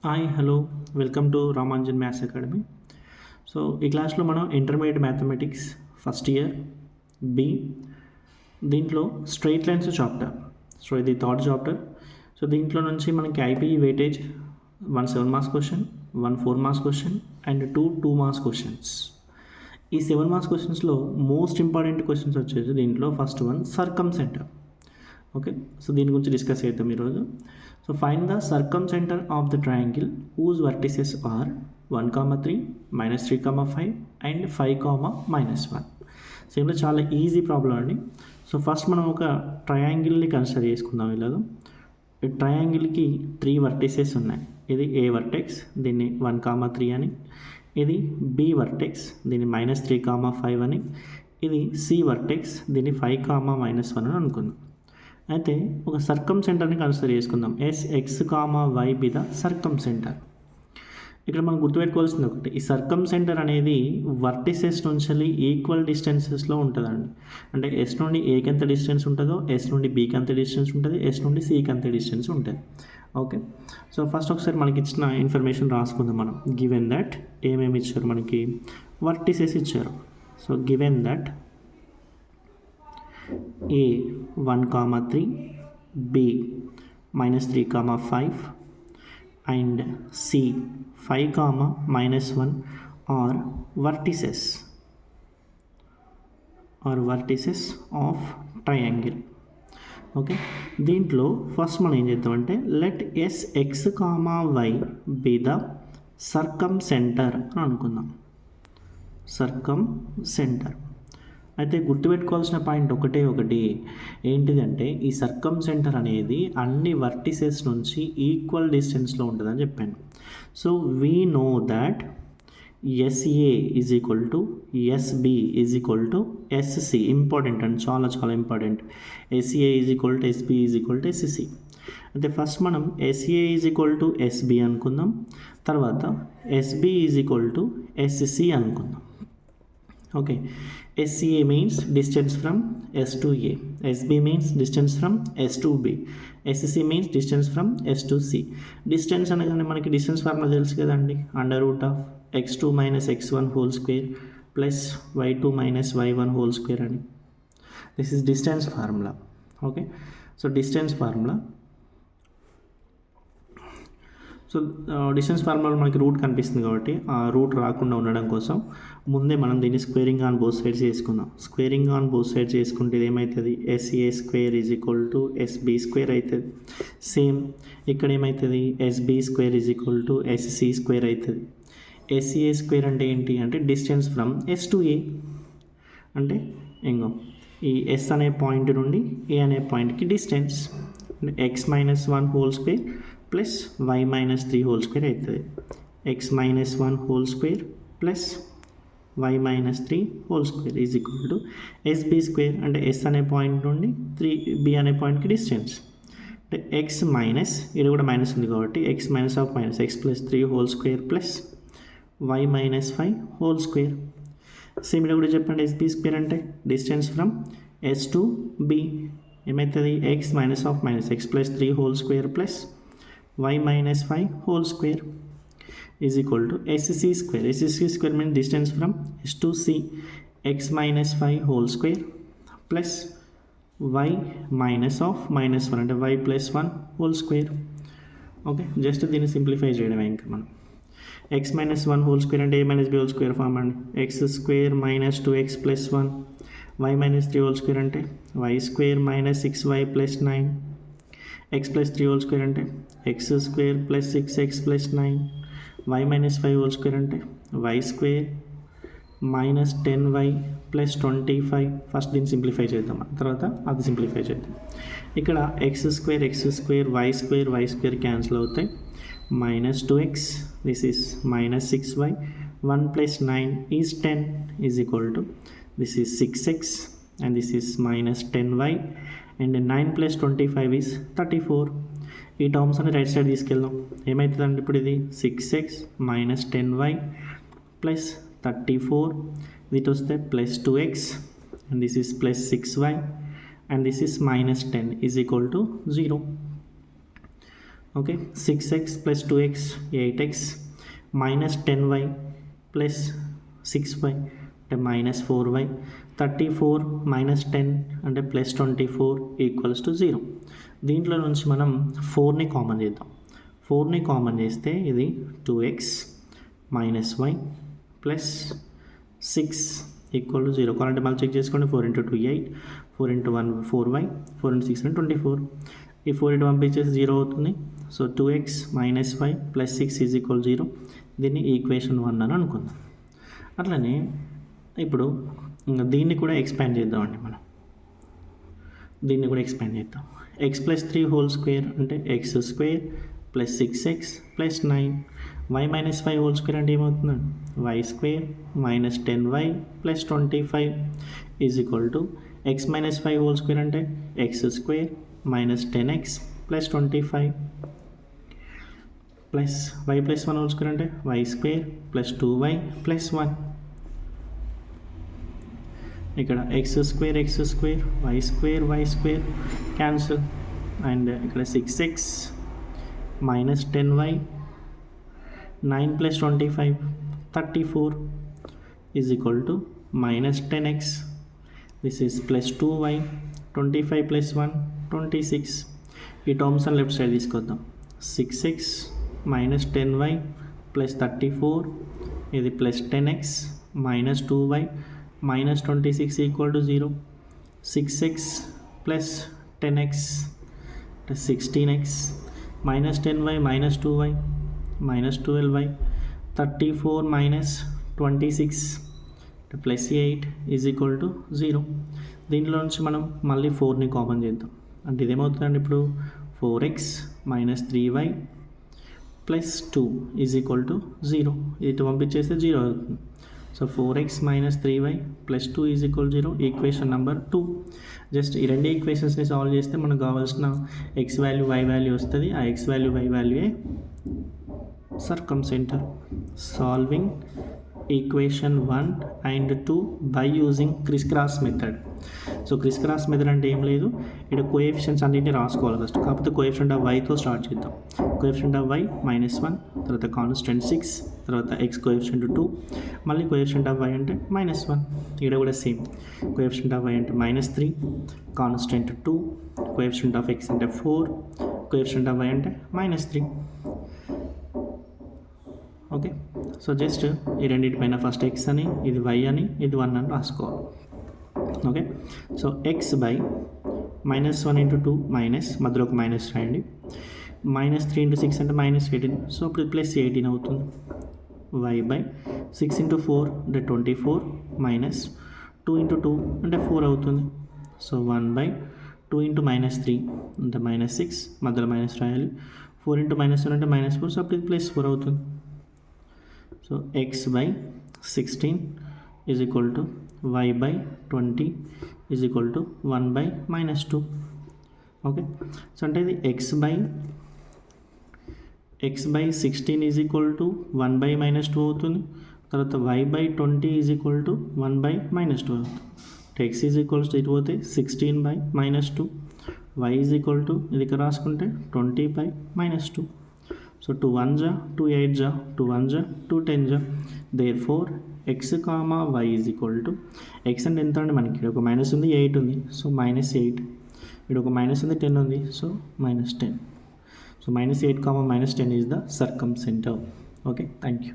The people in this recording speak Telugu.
Hi hello welcome to Ramanjan maths academy. So ఈ క్లాస్లో మనం intermediate mathematics first year B దీంట్లో స్ట్రైట్ లైన్స్ చాప్టర్. సో ఇది థర్డ్ చాప్టర్. సో దీంట్లో నుంచి మనకి IPE weightage 1 7 marks question, 1 4 marks question and 2 marks questions. ఈ 7 మార్క్స్ క్వశ్చన్స్లో మోస్ట్ ఇంపార్టెంట్ క్వశ్చన్స్ వచ్చేసి దీంట్లో first one circumcentre. Okay, so దీని గురించి డిస్కస్ చేద్దాం ఈరోజు. So find the circumcentre of the triangle whose vertices are 1, 3, -3, 5 and 5, -1. So ఇందులో చాలా ఈజీ ప్రాబ్లం అండి. సో ఫస్ట్ మనం ఒక ట్రయాంగిల్ని కన్సిడర్ చేసుకుందాం. ఇలాగా ఈ ట్రయాంగిల్కి 3 వర్టిసెస్ ఉన్నాయి. ఇది ఏ వర్టెక్స్, దీన్ని 1, 3 అని. ఇది బి వర్టెక్స్, దీన్ని -3, 5 అని. ఇది సి వర్టెక్స్, దీన్ని 5, -1 అని అనుకుందాం. అయితే ఒక సర్కంసెంటర్ని కన్సిడర్ చేసుకుందాం. S x, y be the circumcentre. ఇక్కడ మనం గుర్తుపెట్టుకోవాల్సింది ఒకటి, ఈ సర్కంసెంటర్ అనేది వర్టిసెస్ నుంచి ఈక్వల్ డిస్టెన్సెస్లో ఉంటుందండి. అంటే ఎస్ నుండి ఏకి ఎంత డిస్టెన్స్ ఉంటుందో ఎస్ నుండి బీకి అంత డిస్టెన్స్ ఉంటుంది, ఎస్ నుండి సికి అంత డిస్టెన్స్ ఉంటుంది. ఓకే, సో ఫస్ట్ ఒకసారి మనకి ఇచ్చిన ఇన్ఫర్మేషన్ రాసుకుందాం మనం. గివెన్ దట్ ఏమేమి ఇచ్చారు మనకి, వర్టిసెస్ ఇచ్చారు. So given that A 1, 3, B -3, 5 and C 5, -1 are vertices of triangle. Okay, దీంట్లో ఫస్ట్ మనం ఏం చేద్దామంటే let S x, y be the circumcentre అని అనుకుందాం. సర్కంసెంటర్ అయితే గుర్తుపెట్టుకోవాల్సిన పాయింట్ ఒకటి ఏంటిదంటే ఈ సర్కంసెంటర్ అనేది అన్ని వర్టిసెస్ నుంచి ఈక్వల్ డిస్టెన్స్లో ఉంటుందని చెప్పాను. So we know that SA is equal to SB is equal to SC. Important and చాలా చాలా important. SA is equal to SB is equal to SC. అయితే ఫస్ట్ మనం SA is equal to SB అనుకుందాం, తర్వాత SB is equal to SC అనుకుందాం. Okay, SCA means distance from S to A, SB means distance from S to B, SC means distance from S to C. Distance అనగానే మనకి డిస్టెన్స్ ఫార్ములా తెలుసు కదండి, √(x2 - x1) whole square plus y2 - y1 whole square అని. This is distance formula. Okay, so distance formula. So distance formula మనకి రూట్ కనిపిస్తుంది కాబట్టి ఆ రూట్ రాకుండా ఉండడం కోసం ముందే మనం దీన్ని స్క్వేరింగ్ ఆన్ బోత్ సైడ్స్ చేసుకుందాం. స్క్వేరింగ్ ఆన్ బోత్ సైడ్స్ చేసుకుంటే ఇది ఏమవుతుంది, SA square is equal to SB square అవుతుంది. సేమ్ ఇక్కడ ఏమవుతుంది, SB square is equal to SC square అవుతుంది. ఎస్ఏ స్క్వేర్ అంటే ఏంటి అంటే distance from S to A. అంటే ఇంకో ఈ ఎస్ అనే పాయింట్ నుండి ఏ అనే పాయింట్కి distance x -1 whole square plus y -3 whole square అవుతుంది. x -1 whole square plus y -3 whole square is equal to SB square. అంటే ఎస్ అనే పాయింట్ నుండి 3b అనే పాయింట్కి డిస్టెన్స్. అంటే x మైనస్, ఇది కూడా మైనస్ ఉంది కాబట్టి x - x + 3 whole square plus y -5 whole square. Same ఇక్కడ కూడా చెప్పండి, ఎస్బి స్క్వేర్ అంటే distance from S to B ఏమవుతుంది, x - x + 3 whole square plus y -5 whole square is equal to SC square. SC square means distance from S to C, x -5 whole square plus y -1 అంటే y + 1 whole square. Okay, just దీన్ని సింప్లిఫై చేయడమే ఇంకా మనం. x -1 హోల్ స్క్వేర్ అంటే a - b whole square form అండి. x² - 2x + 1, y -3 whole square అంటే y² - 6y + 9, x + 3 whole square అంటే x² + 6x + 9, y -5 whole square అంటే y² - 10y + 25. ఫస్ట్ దీన్ని సింప్లిఫై చేద్దాం, తర్వాత అది సింప్లిఫై చేద్దాం. ఇక్కడ x² y² క్యాన్సిల్ అవుతాయి. -2x, this is -6y, 1 + 9 is 10 is equal to this is 6x and this is -10y and 9 + 25 is 34. ఈ టర్మ్స్ అని రైట్ సైడ్ తీసుకెళ్దాం. ఏమవుతుందండి ఇప్పుడు ఇది 6x - 10y + 34, ఇది వస్తే +2x and this is +6y and this is -10 is equal to 0. Okay 6x plus 2x 8x minus 10y plus 6y అంటే మైనస్ 4y 34 మైనస్ 10 అంటే ప్లస్ 24 ఈక్వల్స్ టు 0. దీంట్లో నుంచి మనం 4ని కామన్ చేద్దాం. 4ని కామన్ చేస్తే ఇది 2x minus y plus 6 equal to 0. కావాలంటే మళ్ళీ చెక్ చేసుకోండి. 4 ఇంటూ 2 8, 4 ఇంటూ 1 4y, 4 ఇంటూ 6 అంటే 24. ఈ 4 ఇంటూ పంపించేసి 0 అవుతుంది. So 2x minus y plus 6 is equal 0. దీన్ని ఈక్వేషన్ 1 అని అనుకుందాం. అట్లనే ఇప్పుడు దీన్ని కూడా ఎక్స్పాండ్ చేద్దామండి. మనం దీన్ని కూడా ఎక్స్పాండ్ చేద్దాం. x ప్లస్ 3 హోల్ స్క్వేర్ అంటే x square plus 6x plus 9, y minus 5 whole square అంటే ఏమవుతుందండి y square minus 10y plus 25 is equal to x minus 5 whole square అంటే x square minus 10x plus 25 plus y plus 1 whole square అంటే y square plus 2y plus 1. ఇక్కడ x square y square cancel and ఇక్కడ 6x minus 10y 9 plus 25 34 is equal to minus 10x. This is plus 2y 25 plus 1 26. ఈ టర్మ్స్ అని లెఫ్ట్ సైడ్ తీసుకొద్దాం. 6x మైనస్ 10y ప్లస్ 34 ఇది plus 10x minus 2y minus 26 equal to 0. 6x plus 10x 16x minus 10y minus 2y minus 12y 34 minus 26 plus 8 is equal to 0. దీంట్లో నుంచి మనం మళ్ళీ 4ని కామన్ చేద్దాం. అంటే ఇదేమవుతుందండి ఇప్పుడు 4x minus 3y plus 2 is equal to 0. ఇటు పంపించేస్తే 0 అవుతుంది. So 4x minus 3y plus 2 is equal 0. Equation number 2. Just ఈ రెండు ఈక్వేషన్స్ని సాల్వ్ చేస్తే మనకు కావాల్సిన x వాల్యూ y వాల్యూ వస్తుంది. ఆ x వాల్యూ y వాల్యూయే circumcentre. Solving equation 1 and 2 by using criss cross method. So criss cross method అంటే ఏం లేదు, ఇక్కడ కోఎఫిషియన్స్ అన్నింటినీ రాసుకోవాలి ఫస్ట్. కాకపోతే కోఎఫిషియంట్ ఆఫ్ వైతో స్టార్ట్ చేద్దాం. కోఎఫిషియంట్ ఆఫ్ వై -1, తర్వాత కాన్స్టెంట్ 6, తర్వాత ఎక్స్ కోఎఫిషియంట్ 2, మళ్ళీ కోఎఫిషియంట్ ఆఫ్ వై అంటే -1. ఇక్కడ కూడా సేమ్. కోఎఫిషియంట్ ఆఫ్ వై అంటే -3, కాన్స్టెంట్ 2, కోఎఫిషియంట్ ఆఫ్ ఎక్స్ అంటే 4, కోఎఫిషియంట్ ఆఫ్ వై అంటే -3. ఓకే, సో జస్ట్ ఈ రెండింటిపైన ఫస్ట్ ఎక్స్ అని, ఇది వై అని, ఇది 1 అని రాసుకోవాలి. Okay, so X by -1 into 2 minus, మధ్యలో ఒక మైనస్ రాయండి, -3 ఇంటూ 6 అంటే -18, సో ఇప్పుడు ప్లస్ 18 అవుతుంది. వై బై 6 ఇంటూ 4 అంటే 24 మైనస్ 2 ఇంటూ 2 అంటే 4 అవుతుంది. సో 1 బై 2 ఇంటూ -3 అంటే -6, మధ్యలో మైనస్ రాయాలి. 4 ఇంటూ -1 అంటే -4, సో అప్పుడు ఇది ప్లస్ 4 అవుతుంది. So x by 16 is equal to y by 20 is equal to 1 by -2. Okay, so అంటే ఇది x by 16 is equal to 1 by -2 అవుతుంది. తర్వాత y by 20 is equal to 1 by -2 అవుతుంది. x is equals to ఇటు పోతే 16 by -2, y is equal to ఇది ఇక్కడ రాసుకుంటే 20 by -2. సో 2 1 జా 2 8 జా 2 1 జా 2 10 జా. Therefore x comma y is equal to, x అంటే ఎంత అండి మనకి, ఇక్కడ ఒక మైనస్ ఉంది 8 ఉంది, సో -8, ఇక్కడ ఒక మైనస్ ఉంది 10 ఉంది, so -10. So -8 comma -10 is the circumcentre. Okay, thank you.